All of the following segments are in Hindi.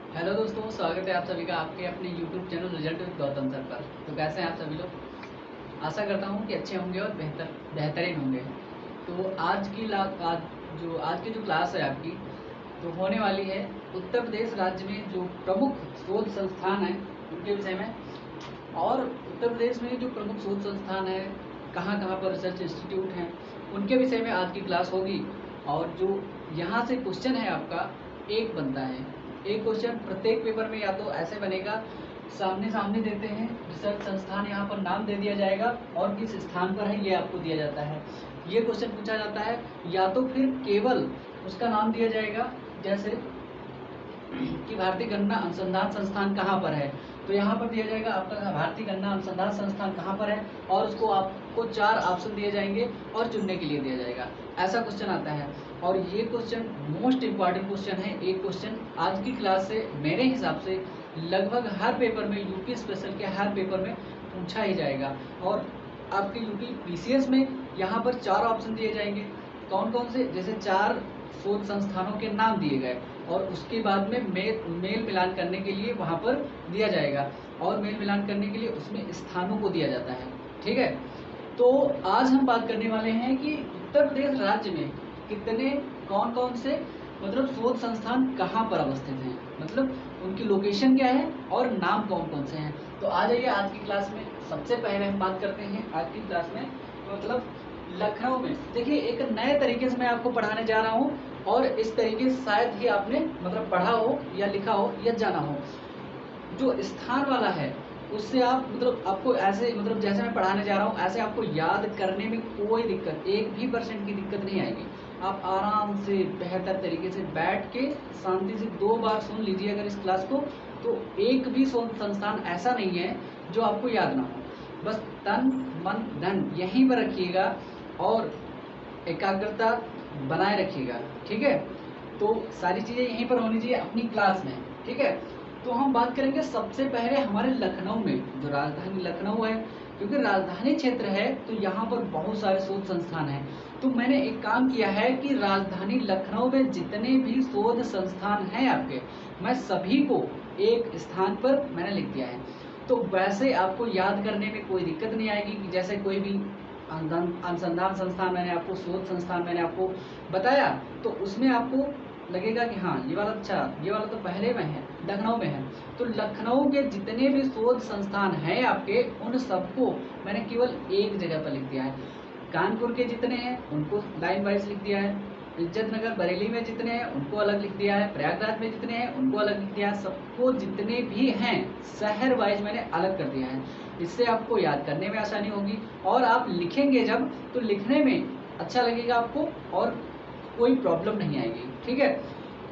हेलो दोस्तों, स्वागत है आप सभी का आपके अपने YouTube channel result with Gautam sir पर। तो कैसे हैं आप सभी लोग? आशा करता हूँ कि अच्छे होंगे और बेहतरीन होंगे। तो आज की जो क्लास है आपकी, तो होने वाली है उत्तर प्रदेश राज्य में जो प्रमुख शोध संस्थान हैं उनके विषय में। और उत्तर प्रदेश में जो प्रमुख शोध संस्थान है, कहाँ कहाँ पर रिसर्च इंस्टीट्यूट हैं, उनके विषय में आज की क्लास होगी। और जो यहाँ से क्वेश्चन है आपका, एक बनता है। एक क्वेश्चन प्रत्येक पेपर में या तो ऐसे बनेगा, सामने सामने देते हैं, रिसर्च संस्थान यहाँ पर नाम दे दिया जाएगा और किस स्थान पर है ये आपको दिया जाता है, ये क्वेश्चन पूछा जाता है। या तो फिर केवल उसका नाम दिया जाएगा, जैसे कि भारतीय गन्ना अनुसंधान संस्थान कहाँ पर है, तो यहाँ पर दिया जाएगा आपका भारतीय गन्ना अनुसंधान संस्थान कहाँ पर है, और उसको आपको 4 ऑप्शन दिए जाएंगे और चुनने के लिए दिया जाएगा। ऐसा क्वेश्चन आता है। और ये क्वेश्चन मोस्ट इम्पॉर्टेंट क्वेश्चन है। एक क्वेश्चन आज की क्लास से मेरे हिसाब से लगभग हर पेपर में, यूपी स्पेशल के हर पेपर में पूछा ही जाएगा। और आपके यूपी पीसीएस में यहाँ पर 4 ऑप्शन दिए जाएंगे। कौन कौन से? जैसे 4 शोध संस्थानों के नाम दिए गए और उसके बाद में मेल मिलान करने के लिए वहाँ पर दिया जाएगा, और मेल मिलान करने के लिए उसमें स्थानों को दिया जाता है। ठीक है, तो आज हम बात करने वाले हैं कि उत्तर प्रदेश राज्य में कितने, कौन कौन से मतलब शोध संस्थान कहाँ पर अवस्थित हैं, मतलब उनकी लोकेशन क्या है और नाम कौन कौन से हैं। तो आ जाइए आज की क्लास में। सबसे पहले हम बात करते हैं आज की क्लास में, तो मतलब लखनऊ में। देखिए, एक नए तरीके से मैं आपको पढ़ाने जा रहा हूँ, और इस तरीके से शायद ही आपने मतलब पढ़ा हो या लिखा हो या जाना हो। जो स्थान वाला है उससे आप मतलब आपको ऐसे मतलब जैसे मैं पढ़ाने जा रहा हूँ ऐसे आपको याद करने में कोई दिक्कत, 1% की दिक्कत नहीं आएगी। आप आराम से बेहतर तरीके से बैठ के शांति से 2 बार सुन लीजिए अगर इस क्लास को, तो एक भी संस्थान ऐसा नहीं है जो आपको याद ना हो। बस तन मन धन यहीं पर रखिएगा और एकाग्रता बनाए रखिएगा। ठीक है, तो सारी चीज़ें यहीं पर होनी चाहिए अपनी क्लास में। ठीक है, तो हम बात करेंगे सबसे पहले हमारे लखनऊ में, जो राजधानी लखनऊ है, क्योंकि राजधानी क्षेत्र है तो यहाँ पर बहुत सारे शोध संस्थान हैं। तो मैंने एक काम किया है कि राजधानी लखनऊ में जितने भी शोध संस्थान हैं आपके, मैं सभी को एक स्थान पर मैंने लिख दिया है। तो वैसे आपको याद करने में कोई दिक्कत नहीं आएगी कि जैसे कोई भी अनुसंधान संस्थान मैंने आपको, शोध संस्थान मैंने आपको बताया, तो उसमें आपको लगेगा कि हाँ ये वाला, अच्छा ये वाला तो पहले में है, लखनऊ में है। तो लखनऊ के जितने भी शोध संस्थान हैं आपके, उन सबको मैंने केवल एक जगह पर लिख दिया है। कानपुर के जितने हैं उनको लाइन वाइज लिख दिया है, इज्जत नगर बरेली में जितने हैं उनको अलग लिख दिया है, प्रयागराज में जितने हैं उनको अलग लिख दिया है, सबको जितने भी हैं शहर वाइज मैंने अलग कर दिया है। इससे आपको याद करने में आसानी होगी, और आप लिखेंगे जब तो लिखने में अच्छा लगेगा आपको, और कोई प्रॉब्लम नहीं आएगी। ठीक है,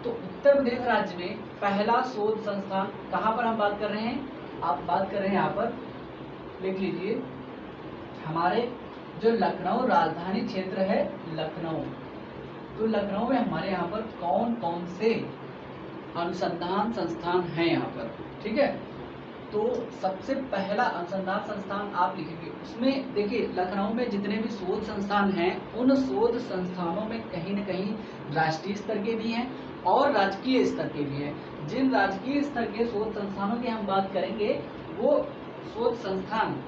तो उत्तर प्रदेश राज्य में पहला शोध संस्थान कहाँ पर हम बात कर रहे हैं, आप बात कर रहे हैं यहाँ पर, लिख लीजिए, हमारे जो लखनऊ राजधानी क्षेत्र है लखनऊ। तो लखनऊ में हमारे यहाँ पर कौन कौन से अनुसंधान संस्थान हैं यहाँ पर। ठीक है, तो सबसे पहला अनुसंधान संस्थान आप लिखेंगे, उसमें देखिए लखनऊ में जितने भी शोध संस्थान हैं उन शोध संस्थानों में कहीं न कहीं राष्ट्रीय स्तर के भी हैं और राजकीय स्तर के भी हैं। जिन राजकीय स्तर के शोध संस्थानों की हम बात करेंगे, वो शोध संस्थान,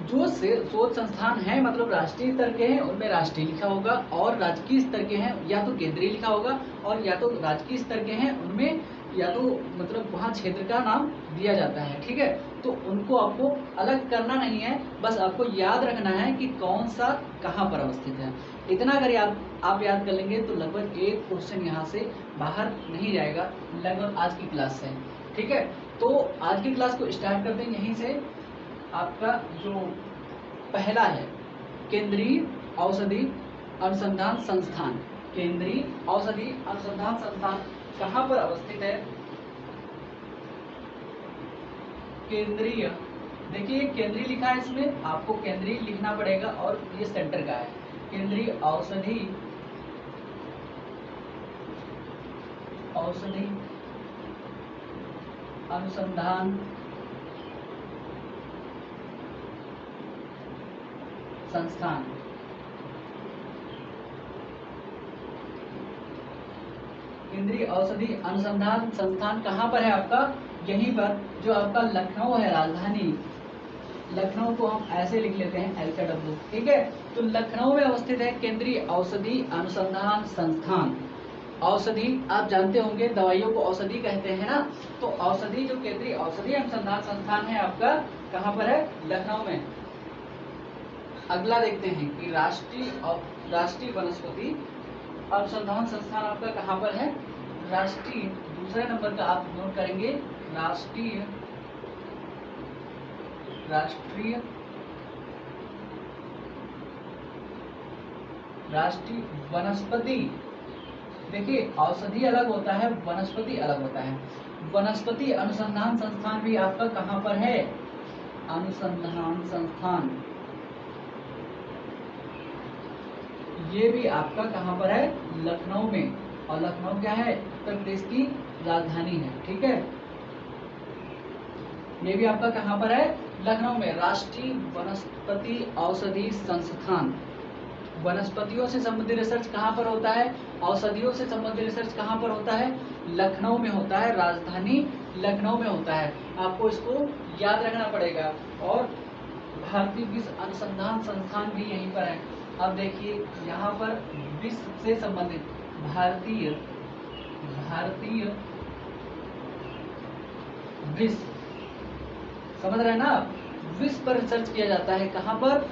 जो शोध संस्थान है मतलब राष्ट्रीय स्तर के हैं उनमें राष्ट्रीय लिखा होगा, और राजकीय स्तर के हैं या तो केंद्रीय लिखा होगा, और या तो राजकीय स्तर के हैं उनमें या तो मतलब वहाँ क्षेत्र का नाम दिया जाता है। ठीक है, तो उनको आपको अलग करना नहीं है, बस आपको याद रखना है कि कौन सा कहाँ पर अवस्थित है। इतना अगर आप याद कर लेंगे तो लगभग एक क्वेश्चन यहाँ से बाहर नहीं जाएगा लगभग आज की क्लास से। ठीक है, तो आज की क्लास को स्टार्ट करते हैं यहीं से। आपका जो पहला है केंद्रीय औषधि अनुसंधान संस्थान, केंद्रीय औषधि अनुसंधान संस्थान कहाँ पर अवस्थित है? केंद्रीय, देखिए केंद्रीय लिखा है, इसमें आपको केंद्रीय लिखना पड़ेगा और ये सेंटर का है। केंद्रीय औषधि अनुसंधान संस्थान, केंद्रीय औषधि अनुसंधान संस्थान कहाँ पर है आपका? यहीं पर, जो आपका लखनऊ है, राजधानी लखनऊ को हम ऐसे लिख लेते हैं LKW, ठीक है। तो लखनऊ में अवस्थित है केंद्रीय औषधि अनुसंधान संस्थान। औषधि आप जानते होंगे, दवाइयों को औषधि कहते हैं ना, तो औषधि जो केंद्रीय औषधि अनुसंधान संस्थान है आपका कहाँ पर है? लखनऊ में। अगला देखते हैं कि राष्ट्रीय वनस्पति अनुसंधान संस्थान आपका कहाँ पर है? राष्ट्रीय, दूसरे नंबर का आप नोट करेंगे, राष्ट्रीय वनस्पति। देखिए, औषधि अलग होता है, वनस्पति अलग होता है। वनस्पति अनुसंधान संस्थान भी आपका कहाँ पर है? अनुसंधान संस्थान, ये भी आपका कहाँ पर है? लखनऊ में। और लखनऊ क्या है? उत्तर प्रदेश की राजधानी है, ठीक है। ये भी आपका कहाँ पर है? लखनऊ में। राष्ट्रीय वनस्पति औषधि संस्थान, वनस्पतियों से संबंधित रिसर्च कहाँ पर होता है? औषधियों से संबंधित रिसर्च कहाँ पर होता है? लखनऊ में होता है, राजधानी लखनऊ में होता है। आपको इसको याद रखना पड़ेगा। और भारतीय विश्व अनुसंधान संस्थान भी यहीं पर है। अब देखिए, यहाँ पर विश्व से संबंधित भारतीय विश्व, समझ रहे हैं ना आप? विश्व पर रिसर्च किया जाता है, कहाँ पर?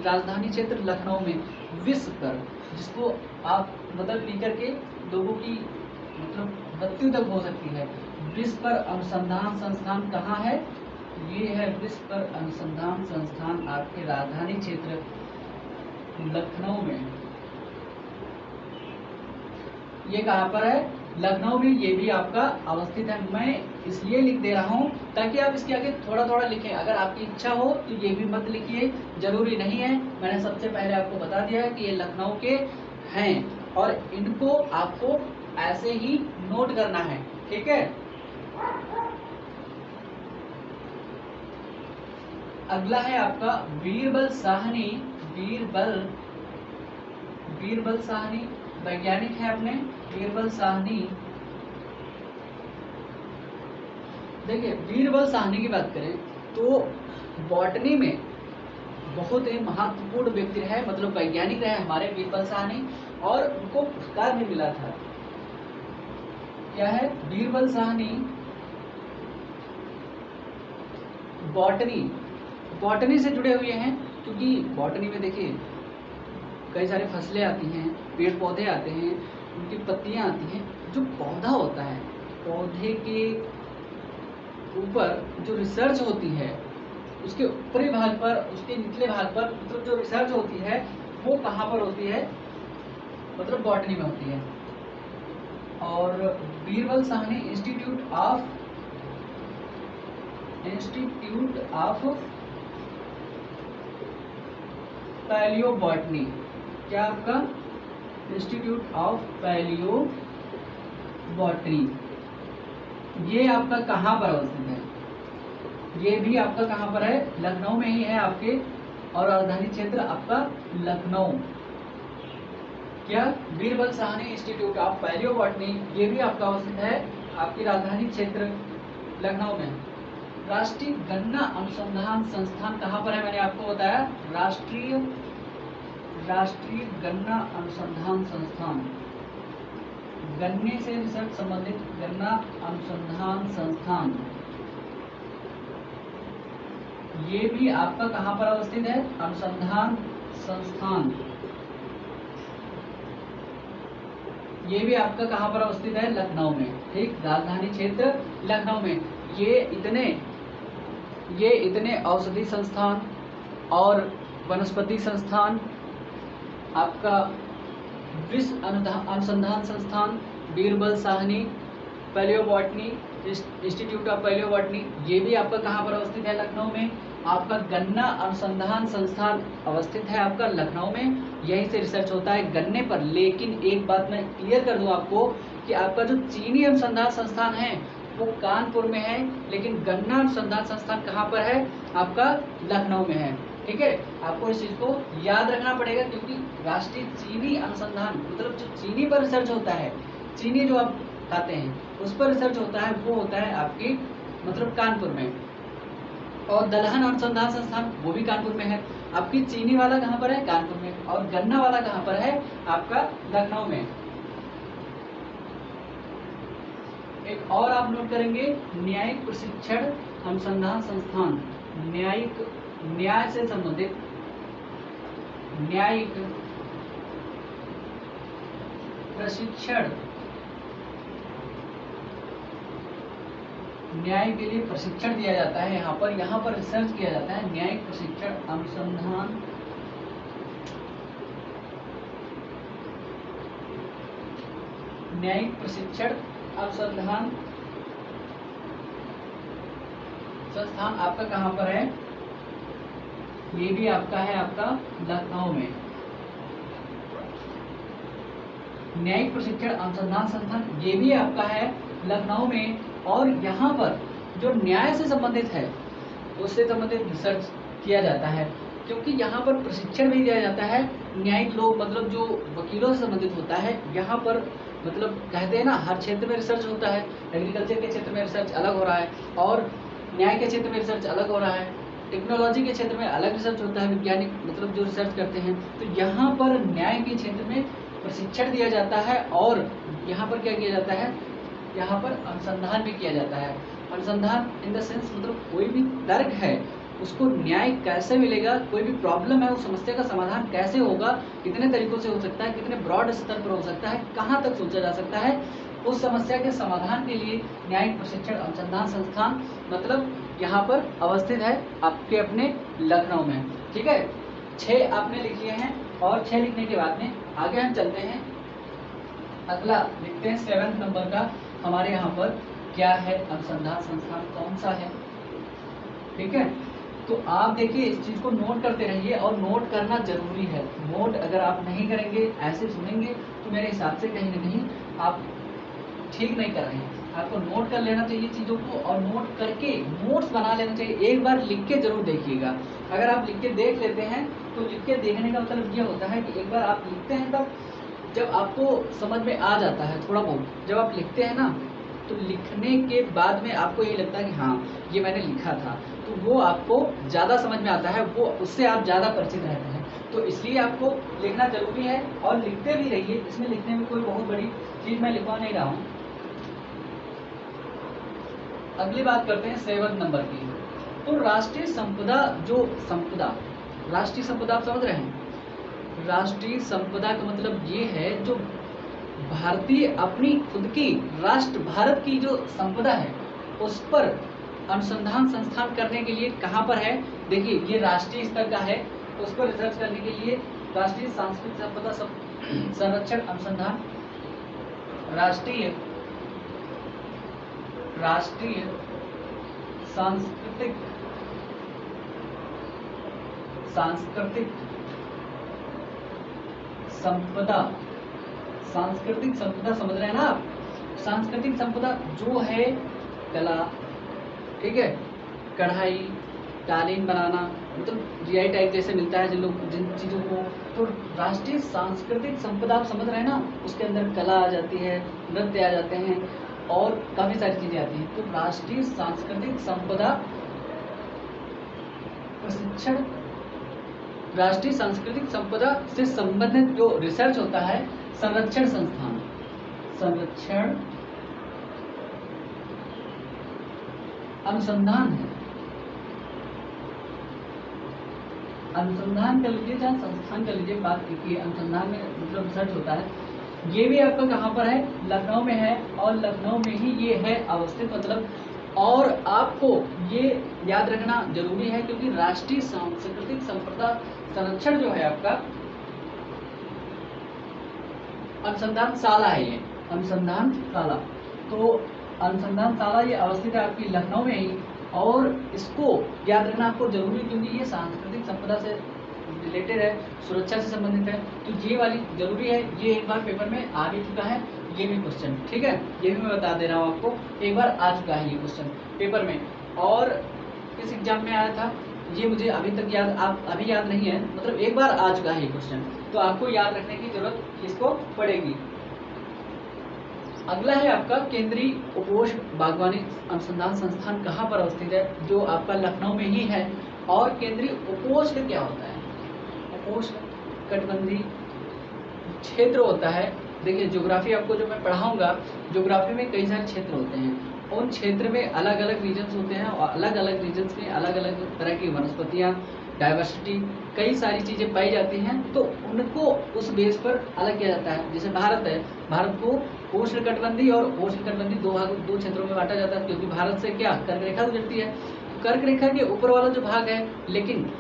राजधानी क्षेत्र लखनऊ में, विश्व पर, जिसको आप मतलब पी करके लोगों की मतलब मृत्यु तक हो सकती है। विश्व पर अनुसंधान संस्थान कहाँ है? ये है विश्व पर अनुसंधान संस्थान आपके राजधानी क्षेत्र लखनऊ में। ये कहाँ पर है? लखनऊ में। ये भी आपका अवस्थित है। मैं इसलिए लिख दे रहा हूँ ताकि आप इसके आगे थोड़ा थोड़ा लिखें। अगर आपकी इच्छा हो तो ये भी मत लिखिए, जरूरी नहीं है। मैंने सबसे पहले आपको बता दिया है कि ये लखनऊ के हैं और इनको आपको ऐसे ही नोट करना है, ठीक है। अगला है आपका बीरबल साहनी। बीरबल साहनी वैज्ञानिक है अपने, बीरबल साहनी। देखिए, बीरबल साहनी की बात करें तो बॉटनी में बहुत ही महत्वपूर्ण व्यक्ति है, मतलब वैज्ञानिक रहे हमारे बीरबल साहनी, और उनको पुरस्कार भी मिला था। क्या है? बीरबल साहनी बॉटनी से जुड़े हुए हैं, क्योंकि बॉटनी में देखिए कई सारी फसलें आती हैं, पेड़ पौधे आते हैं, उनकी पत्तियां आती हैं। जो पौधा होता है, पौधे के ऊपर जो रिसर्च होती है, उसके ऊपरी भाग पर, उसके निचले भाग पर, मतलब जो रिसर्च होती है वो कहाँ पर होती है? मतलब बॉटनी में होती है। और Birbal Sahni institute of palaeobotany, क्या आपका? इंस्टीट्यूट ऑफ पैलियोबॉटनी, ये आपका कहाँ पर अवस्थित है? ये भी आपका कहाँ पर है? लखनऊ में ही है आपके, और राजधानी क्षेत्र आपका लखनऊ। क्या? Birbal Sahni institute of palaeobotany, ये भी आपका अवस्थित है आपकी राजधानी क्षेत्र लखनऊ में। राष्ट्रीय गन्ना अनुसंधान संस्थान कहाँ पर है? मैंने आपको बताया, राष्ट्रीय गन्ना अनुसंधान संस्थान, गन्ने से रिसर्च संबंधित गन्ना अनुसंधान संस्थान, ये भी आपका कहाँ पर अवस्थित है? अनुसंधान संस्थान, ये भी आपका कहाँ पर अवस्थित है? लखनऊ में, ठीक, राजधानी क्षेत्र लखनऊ में। ये इतने औषधि संस्थान और वनस्पति संस्थान, आपका विश्व अनुसंधान संस्थान, Birbal Sahni palaeobotany, institute of palaeobotany, ये भी आपका कहाँ पर अवस्थित है? लखनऊ में। आपका गन्ना अनुसंधान संस्थान अवस्थित है आपका लखनऊ में, यहीं से रिसर्च होता है गन्ने पर। लेकिन एक बात मैं क्लियर कर दूं आपको कि आपका जो चीनी अनुसंधान संस्थान है वो कानपुर में है, लेकिन गन्ना अनुसंधान संस्थान कहाँ पर है? आपका लखनऊ में है, ठीक है। आपको इस चीज को याद रखना पड़ेगा, क्योंकि राष्ट्रीय चीनी अनुसंधान मतलब जो चीनी पर रिसर्च होता है चीनी जो आप खाते हैं उस पर रिसर्च होता है, वो होता है आपकी मतलब कानपुर में। और दलहन अनुसंधान संस्थान वो भी कानपुर में है। आपकी चीनी वाला कहाँ पर है? कानपुर में। और गन्ना वाला कहाँ पर है? आपका लखनऊ में। एक और आप नोट करेंगे, न्यायिक प्रशिक्षण अनुसंधान संस्थान, न्यायिक, न्याय से संबंधित, न्यायिक प्रशिक्षण, न्याय के लिए प्रशिक्षण दिया जाता है यहाँ पर रिसर्च किया जाता है। न्यायिक प्रशिक्षण अनुसंधान न्यायिक प्रशिक्षण अनुसंधान संस्थान आपका कहाँ पर है? ये भी आपका है, आपका लखनऊ में। न्यायिक प्रशिक्षण अनुसंधान संस्थान ये भी आपका है लखनऊ में। और यहाँ पर जो न्याय से संबंधित है उससे संबंधित रिसर्च किया जाता है, क्योंकि यहाँ पर प्रशिक्षण भी दिया जाता है। न्यायिक लोग मतलब जो वकीलों से संबंधित होता है, यहाँ पर मतलब कहते हैं ना हर क्षेत्र में रिसर्च होता है। एग्रीकल्चर के क्षेत्र में रिसर्च अलग हो रहा है और न्याय के क्षेत्र में रिसर्च अलग हो रहा है। टेक्नोलॉजी के क्षेत्र में अलग रिसर्च होता है, वैज्ञानिक मतलब जो रिसर्च करते हैं। तो यहाँ पर न्याय के क्षेत्र में प्रशिक्षण दिया जाता है और यहाँ पर क्या किया जाता है? यहाँ पर अनुसंधान भी किया जाता है। अनुसंधान इन द सेंस मतलब कोई भी तर्क है उसको न्याय कैसे मिलेगा, कोई भी प्रॉब्लम है उस समस्या का समाधान कैसे होगा, कितने तरीकों से हो सकता है, कितने ब्रॉड स्तर पर हो सकता है, कहाँ तक सोचा जा सकता है, उस समस्या के समाधान के लिए न्यायिक प्रशिक्षण अनुसंधान संस्थान मतलब यहाँ पर अवस्थित है आपके अपने लखनऊ में। ठीक है, 6 आपने लिख लिए हैं। और 6 लिखने के बाद में आगे हम चलते हैं, अगला लिखते हैं 7 नंबर का हमारे यहाँ पर क्या है, अनुसंधान संस्थान कौन सा है। ठीक है, तो आप देखिए इस चीज को नोट करते रहिए और नोट करना जरूरी है। नोट अगर आप नहीं करेंगे, ऐसे सुनेंगे, तो मेरे हिसाब से कहीं ना कहीं आप ठीक नहीं कर रहे हैं। आपको नोट कर लेना चाहिए चीज़ों को और नोट करके नोट्स बना लेना चाहिए। एक बार लिख के जरूर देखिएगा। अगर आप लिख के देख लेते हैं तो लिख के देखने का मतलब ये होता है कि एक बार आप लिखते हैं तब जब आपको समझ में आ जाता है थोड़ा बहुत। जब आप लिखते हैं ना तो लिखने के बाद में आपको ये लगता है कि हाँ ये मैंने लिखा था, तो वो आपको ज़्यादा समझ में आता है, वो उससे आप ज़्यादा परिचित रहते हैं। तो इसलिए आपको लिखना जरूरी है और लिखते भी रहिए। इसमें लिखने में कोई बहुत बड़ी चीज़ मैं लिखवा नहीं रहा हूँ। अगली बात करते हैं 7 नंबर की। तो राष्ट्रीय संपदा, जो संपदा, राष्ट्रीय संपदा आप समझ रहे हैं? राष्ट्रीय संपदा का मतलब ये है जो भारतीय अपनी खुद की राष्ट्र भारत की जो संपदा है उस पर अनुसंधान संस्थान करने के लिए कहाँ पर है? देखिए ये राष्ट्रीय स्तर का है, उस पर रिसर्च करने के लिए राष्ट्रीय सांस्कृतिक संपदा संरक्षण अनुसंधान, राष्ट्रीय सांस्कृतिक संपदा समझ रहे हैं ना आप? सांस्कृतिक संपदा जो है कला, ठीक है, कढ़ाई, कालीन बनाना, मतलब जीआई टैग जैसे मिलता है जिन चीज़ों को। तो राष्ट्रीय सांस्कृतिक संपदा आप समझ रहे हैं ना, उसके अंदर कला आ जाती है, नृत्य आ जाते हैं और काफ़ी सारी चीज़ें आती हैं। तो राष्ट्रीय सांस्कृतिक संपदा प्रशिक्षण, राष्ट्रीय सांस्कृतिक संपदा से संबंधित जो रिसर्च होता है संरक्षण संस्थान, संरक्षण अनुसंधान है, अनुसंधान कर लीजिए चाहे संस्थान कर लीजिए, बात की अनुसंधान में मतलब रिसर्च होता है। ये भी आपका कहाँ पर है? लखनऊ में है और लखनऊ में ही ये है अवस्थित मतलब। और आपको ये याद रखना जरूरी है क्योंकि राष्ट्रीय सांस्कृतिक संपदा संरक्षण जो है आपका अनुसंधान शाला है, ये अनुसंधान शाला। तो अनुसंधान शाला ये अवस्थित है आपकी लखनऊ में ही और इसको याद रखना आपको जरूरी क्योंकि ये सांस्कृतिक संपदा से रिलेटेड है, सुरक्षा से संबंधित है। तो ये वाली जरूरी है, ये एक बार पेपर में आ भी चुका है ये भी क्वेश्चन, ठीक है, ये भी मैं बता दे रहा हूँ आपको, एक बार आ चुका है ये क्वेश्चन पेपर में। और किस एग्जाम में आया था ये मुझे अभी तक याद, आप अभी याद नहीं है, मतलब एक बार आ चुका है ये क्वेश्चन, तो आपको याद रखने की जरूरत इसको पड़ेगी। अगला है आपका केंद्रीय उपोष्ण बागवानी अनुसंधान संस्थान कहाँ पर अवस्थित है, जो आपका लखनऊ में ही है। और केंद्रीय उपोष्ण क्या होता है? उपोष्ण कटिबंधीय क्षेत्र होता है। देखिए ज्योग्राफी आपको जो मैं पढ़ाऊंगा, ज्योग्राफी में कई सारे क्षेत्र होते हैं, उन क्षेत्र में अलग अलग रीजन्स होते हैं और अलग अलग रीजन्स में अलग अलग तरह की वनस्पतियाँ, डाइवर्सिटी, कई सारी चीज़ें पाई जाती हैं, तो उनको उस बेस पर अलग किया जाता है। जैसे भारत है, भारत को उष्णकटिबंधीय और उष्णकटिबंधीय दो क्षेत्रों में बांटा जाता है, क्योंकि भारत से क्या कर्क रेखा गुजरती है। कर्क रेखा के ऊपर वाला जो भाग है, लेकिन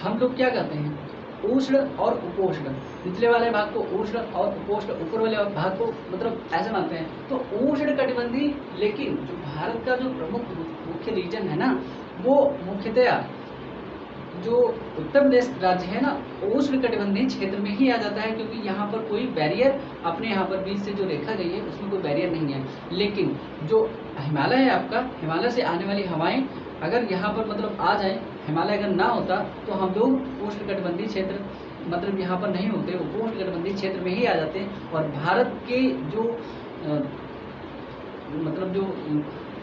हम लोग क्या कहते हैं, उष्ण और उपोष्ण, निचले वाले भाग को उष्ण और उपोष्ण, ऊपर वाले भाग को मतलब ऐसे मानते हैं। तो उष्ण कटिबंधीय, लेकिन जो भारत का जो प्रमुख मुख्य रीजन है ना, वो मुख्यतया जो उत्तर प्रदेश राज्य है ना, उष्ण कटिबंधीय क्षेत्र में ही आ जाता है, क्योंकि यहाँ पर कोई बैरियर, अपने यहाँ पर बीच से जो रेखा गई है उसमें कोई बैरियर नहीं है। लेकिन जो हिमालय है आपका, हिमालय से आने वाली हवाएं अगर यहाँ पर मतलब आ जाए, हिमालय अगर ना होता तो हम लोग उष्ण कटिबंधीय क्षेत्र मतलब यहाँ पर नहीं होते, उपोष्ण कटिबंधीय क्षेत्र में ही आ जाते हैं। और भारत के जो मतलब जो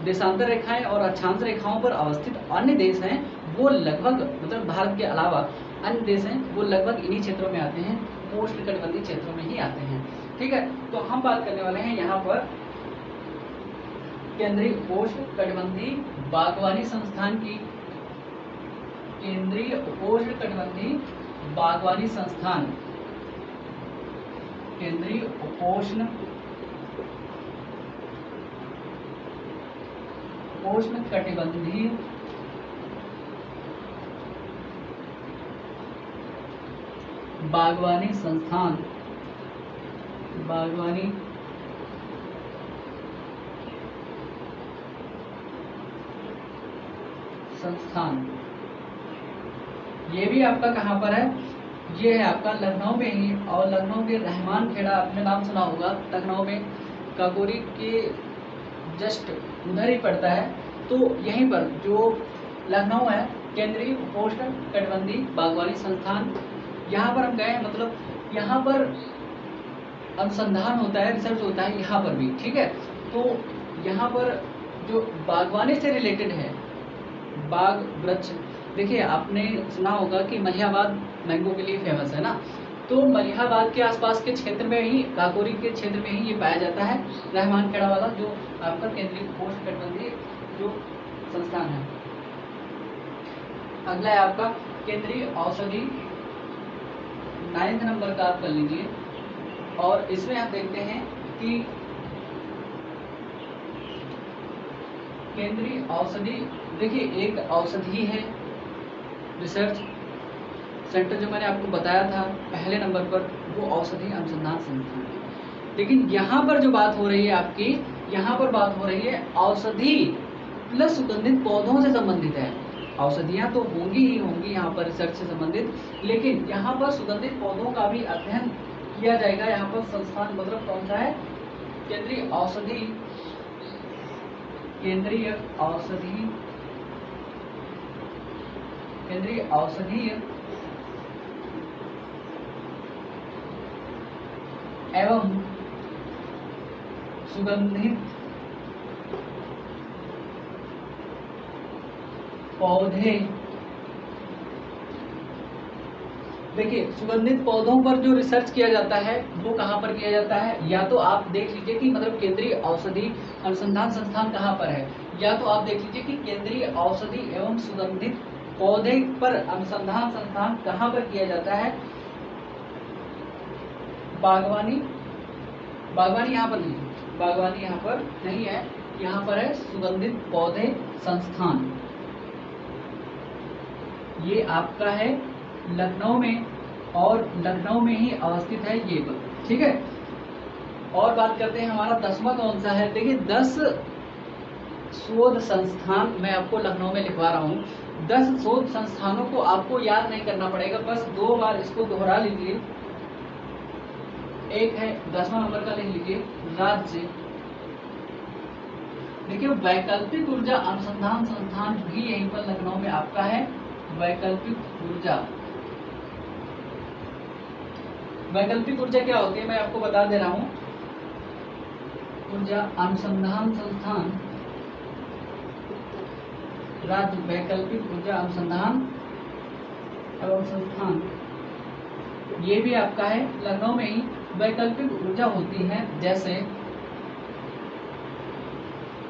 देशांतर रेखाएं और अक्षांश रेखाओं पर अवस्थित अन्य देश हैं, वो लगभग मतलब भारत के अलावा अन्य देश हैं, वो लगभग इन्हीं क्षेत्रों में आते हैं, उपोष्ण कटिबंधीय क्षेत्रों में ही आते हैं। ठीक है, तो हम बात करने वाले हैं यहाँ पर केंद्रीय उपोष्ण कटिबंधीय बागवानी संस्थान की। केंद्रीय उपोष्ण कटिबंधीय बागवानी संस्थान, केंद्रीय उपोष्ण कटिबंधीय बागवानी संस्थान, बागवानी संस्थान, ये भी आपका कहाँ पर है? ये है आपका लखनऊ में ही। और लखनऊ के रहमान खेड़ा, आपने नाम सुना होगा, लखनऊ में काकोरी के जस्ट उधर ही पड़ता है। तो यहीं पर जो लखनऊ है, केंद्रीय उपोष्ण कटिबंधीय बागवानी संस्थान, यहाँ पर हम गए, मतलब यहाँ पर अनुसंधान होता है, रिसर्च होता है यहाँ पर भी। ठीक है, तो यहाँ पर जो बागवानी से रिलेटेड है, बाग वृक्ष, देखिए आपने सुना होगा कि मलिहाबाद मैंगो के लिए फेमस है ना, तो मलिहाबाद के आसपास के क्षेत्र में ही, काकोरी के क्षेत्र में ही ये पाया जाता है, रहमान खेड़ा वाला जो आपका केंद्रीय उपोष्ण कटिबंधीय जो संस्थान है। अगला है आपका केंद्रीय औषधि, 9th नंबर का आप कर लीजिए। और इसमें आप देखते हैं कि केंद्रीय औषधि, देखिए एक औषधि है रिसर्च सेंटर, जो मैंने आपको बताया था पहले नंबर पर, वो औषधि अनुसंधान संस्थान है। लेकिन यहाँ पर जो बात हो रही है आपकी, यहाँ पर बात हो रही है औषधि प्लस सुगंधित पौधों से संबंधित है। औषधियाँ तो होंगी ही होंगी यहाँ पर रिसर्च से संबंधित, लेकिन यहाँ पर सुगंधित पौधों का भी अध्ययन किया जाएगा। यहाँ पर संस्थान मतलब कौन सा है? केंद्रीय औषधि, केंद्रीय औषधि, केंद्रीय औषधीय एवं सुगंधित पौधे। देखिए सुगंधित पौधों पर जो रिसर्च किया जाता है वो कहाँ पर किया जाता है? या तो आप देख लीजिए कि मतलब केंद्रीय औषधि अनुसंधान संस्थान कहाँ पर है, या तो आप देख लीजिए कि केंद्रीय औषधि एवं सुगंधित पौधे पर अनुसंधान संस्थान कहाँ पर किया जाता है? बागवानी, बागवानी यहाँ पर नहीं है, बागवानी यहाँ पर नहीं है, यहाँ पर है सुगंधित पौधे संस्थान। ये आपका है लखनऊ में, और लखनऊ में ही अवस्थित है ये। ठीक है, और बात करते हैं हमारा 10वां कौन सा है। देखिए 10 शोध संस्थान मैं आपको लखनऊ में लिखवा रहा हूँ। 10 शोध संस्थानों को आपको याद नहीं करना पड़ेगा, बस 2 बार इसको दोहरा लीजिए। एक है 10वां नंबर का लिख लीजिए राज्य। देखिए वैकल्पिक ऊर्जा अनुसंधान संस्थान भी यहीं पर लखनऊ में आपका है। वैकल्पिक ऊर्जा, वैकल्पिक ऊर्जा क्या होती है मैं आपको बता दे रहा हूँ। ऊर्जा अनुसंधान संस्थान, राज्य वैकल्पिक ऊर्जा अनुसंधान एवं संस्थान, ये भी आपका है लखनऊ में ही। वैकल्पिक ऊर्जा होती है जैसे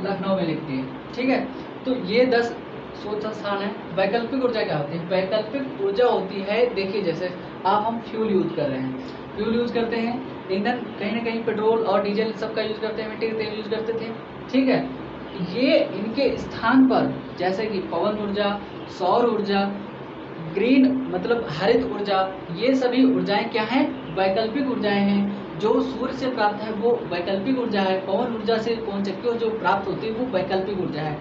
लखनऊ में लिखती है, ठीक है। तो ये 10 शोध संस्थान है। वैकल्पिक ऊर्जा क्या होती है? वैकल्पिक ऊर्जा होती है, देखिए जैसे हम फ्यूल यूज कर रहे हैं, फ्यूल यूज करते हैं, ईंधन कहीं ना कहीं पेट्रोल और डीजल सबका यूज करते हैं, मिट्टी का तेल यूज करते थे, ठीक है। ये इनके स्थान पर जैसे कि पवन ऊर्जा, सौर ऊर्जा, ग्रीन मतलब हरित ऊर्जा, ये सभी ऊर्जाएं क्या हैं? वैकल्पिक ऊर्जाएं हैं। जो सूर्य से प्राप्त है वो वैकल्पिक ऊर्जा है। पवन ऊर्जा से पवन चक्कियों जो प्राप्त होती है वो वैकल्पिक ऊर्जा है।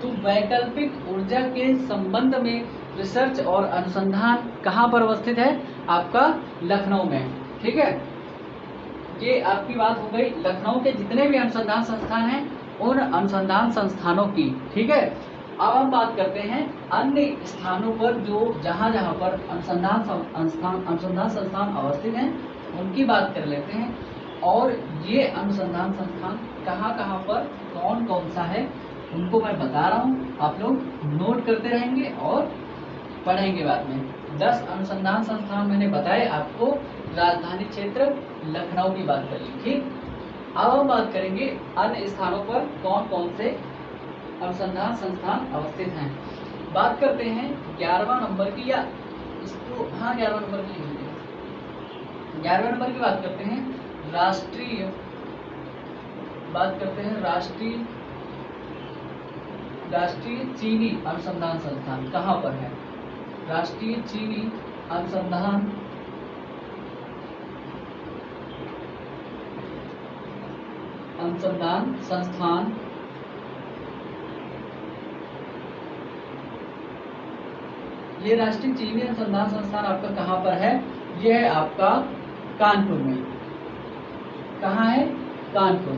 तो वैकल्पिक ऊर्जा के संबंध में रिसर्च और अनुसंधान कहाँ पर अवस्थित है? आपका लखनऊ में, ठीक है। ये आपकी बात हो गई लखनऊ के जितने भी अनुसंधान संस्थान हैं उन अनुसंधान संस्थानों की, ठीक है। अब हम बात करते हैं अन्य स्थानों पर जो जहाँ जहाँ पर अनुसंधान संस्थान अवस्थित हैं उनकी बात कर लेते हैं। और ये अनुसंधान संस्थान कहाँ कहाँ पर कौन कौन सा है उनको मैं बता रहा हूँ, आप लोग नोट करते रहेंगे और पढ़ेंगे बाद में। 10 अनुसंधान संस्थान मैंने बताए आपको, राजधानी क्षेत्र लखनऊ की बात करी, ठीक। अब हम बात करेंगे अन्य स्थानों पर कौन कौन से अनुसंधान संस्थान अवस्थित हैं। बात करते हैं 11वां नंबर की, या इसको 11वां नंबर की लिख लीजिए। 11वें नंबर की बात करते हैं राष्ट्रीय चीनी अनुसंधान संस्थान कहाँ पर है? राष्ट्रीय चीनी अनुसंधान संस्थान ये राष्ट्रीय चीनी अनुसंधान संस्थान आपका कहाँ पर है? ये है आपका कानपुर में। कहाँ है? कानपुर।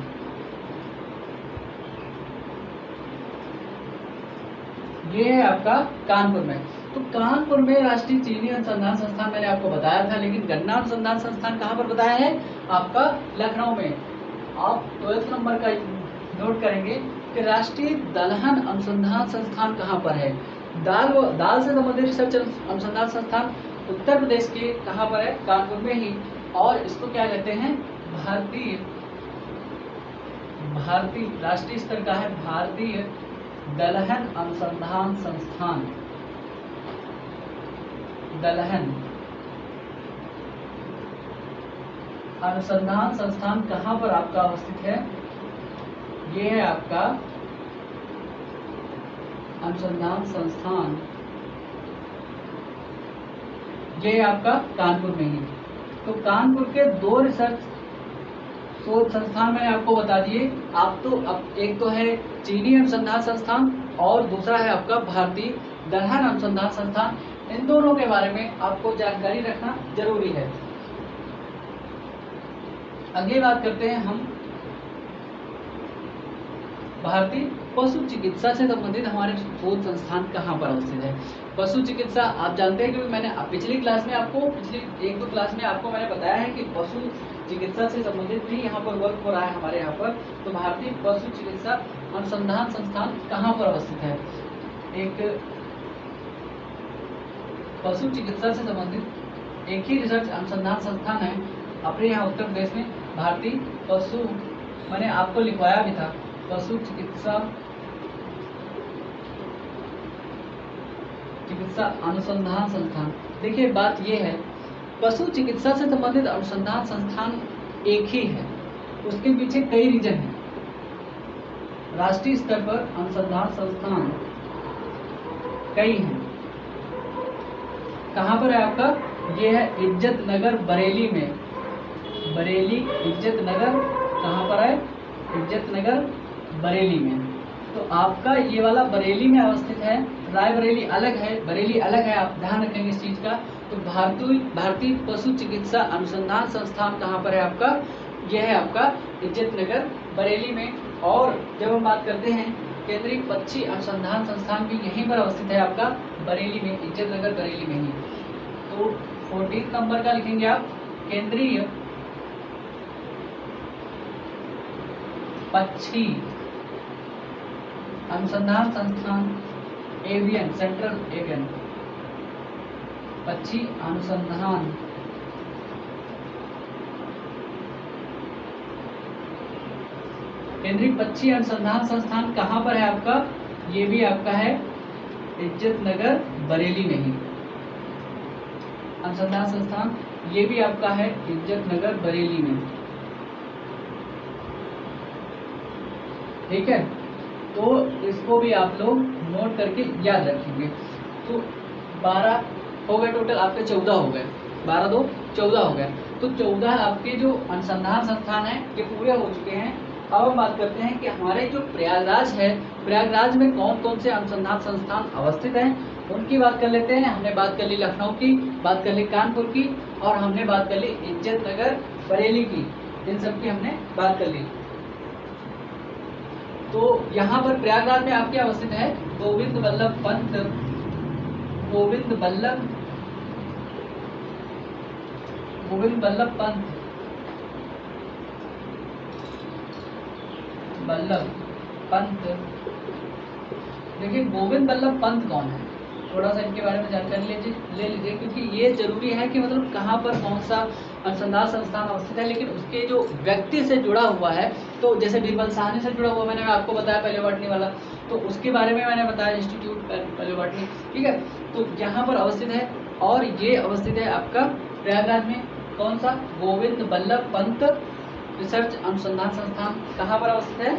ये है आपका कानपुर में। तो कानपुर में राष्ट्रीय चीनी अनुसंधान संस्थान मैंने आपको बताया था, लेकिन गन्ना अनुसंधान संस्थान कहाँ पर बताया है? आपका लखनऊ में। आप 12 नंबर का नोट करेंगे कि राष्ट्रीय दलहन अनुसंधान संस्थान कहाँ पर है? दाल से संबंधित रिसर्च अनुसंधान संस्थान उत्तर प्रदेश के कहाँ पर है? कानपुर में ही। और इसको क्या कहते हैं? भारतीय राष्ट्रीय स्तर का है भारतीय दलहन अनुसंधान संस्थान। दलहन अनुसंधान संस्थान कहाँ पर आपका अवस्थित है? ये है आपका अनुसंधान संस्थान, ये है आपका कानपुर में ही। तो कानपुर के 2 रिसर्च शोध संस्थान मैंने आपको बता दिए। आप तो अब एक तो है चीनी अनुसंधान संस्थान और दूसरा है आपका भारतीय दलहन अनुसंधान संस्थान। इन दोनों के बारे में आपको जानकारी रखना जरूरी है। अगली बात करते हैं हम भारतीय पशु चिकित्सा से संबंधित हमारे शोध संस्थान कहाँ पर अवस्थित है। पशु चिकित्सा आप जानते हैं कि मैंने पिछली 1-2 क्लास में आपको मैंने बताया है कि पशु चिकित्सा से संबंधित भी यहाँ पर वर्क हो रहा है हमारे यहाँ पर। तो भारतीय पशु चिकित्सा अनुसंधान संस्थान कहाँ पर अवस्थित है? एक पशु चिकित्सा से संबंधित एक ही रिसर्च अनुसंधान संस्थान है अपने यहाँ उत्तर प्रदेश में। भारतीय पशु मैंने आपको लिखवाया भी था, पशु चिकित्सा अनुसंधान संस्थान। देखिए बात ये है, पशु चिकित्सा से संबंधित अनुसंधान संस्थान एक ही है, उसके पीछे कई रीजन हैं। राष्ट्रीय स्तर पर अनुसंधान संस्थान कई हैं। कहाँ पर है आपका? ये है इज्जत नगर बरेली में। बरेली इज्जत नगर कहाँ पर है? इज्जत नगर बरेली में। तो आपका ये वाला बरेली में अवस्थित है, रायबरेली अलग है, बरेली अलग है, आप ध्यान रखेंगे इस चीज का। तो भारतीय पशु चिकित्सा अनुसंधान संस्थान कहाँ पर है आपका? यह है आपका इज्जत नगर बरेली में। और जब हम बात करते हैं केंद्रीय पक्षी अनुसंधान संस्थान भी यहीं पर अवस्थित है आपका बरेली में, इज्जत नगर बरेली में ही। तो 14 नंबर का लिखेंगे आप, केंद्रीय पक्षी अनुसंधान संस्थान, एवियन, सेंट्रल एवियन, पक्षी अनुसंधान केंद्रीय पक्षी अनुसंधान संस्थान कहाँ पर है आपका? ये भी आपका है इज्जत नगर बरेली में ही। अनुसंधान संस्थान ये भी आपका है इज्जत नगर बरेली में। ठीक है, तो इसको भी आप लोग नोट करके याद रखेंगे। तो 12 हो गए टोटल आपके, 14 हो गए, 12 2 14 हो गए। तो 14 आपके जो अनुसंधान संस्थान है ये पूरे हो चुके हैं। अब हम बात करते हैं कि हमारे जो प्रयागराज है, प्रयागराज में कौन कौन से अनुसंधान संस्थान अवस्थित हैं उनकी बात कर लेते हैं। हमने बात कर ली लखनऊ की, बात कर ली कानपुर की, और हमने बात कर ली इज्जत नगर बरेली की। इन सब की हमने बात कर ली। तो यहाँ पर प्रयागराज में आपके अवस्थित है गोविंद बल्लभ पंत, गोविंद बल्लभ पंत। देखिए गोविंद बल्लभ पंत कौन है, थोड़ा सा इनके बारे में जानकारी ले लीजिए, क्योंकि ये जरूरी है कि मतलब कहाँ पर कौन सा अनुसंधान संस्थान अवस्थित है, लेकिन उसके जो व्यक्ति से जुड़ा हुआ है, तो जैसे बीरबल साहनी से जुड़ा हुआ मैंने आपको बताया पैलियोबॉटनी वाला, तो उसके बारे में मैंने बताया इंस्टीट्यूट पैलियोबॉटनी। ठीक है, तो यहाँ पर अवस्थित है, और ये अवस्थित है आपका प्रयागराज में। कौन सा? गोविंद बल्लभ पंत रिसर्च अनुसंधान संस्थान कहाँ पर अवस्थित है?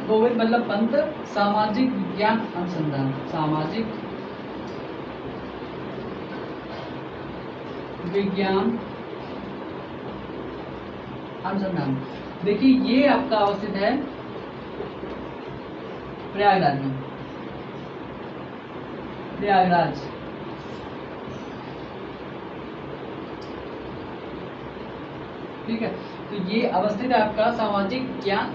गोविंद बल्लभ पंत सामाजिक विज्ञान अनुसंधान, सामाजिक विज्ञान अनुसंधान। देखिए ये आपका अवस्थित है प्रयागराज में, प्रयागराज। ठीक है, तो ये अवस्थित है आपका सामाजिक ज्ञान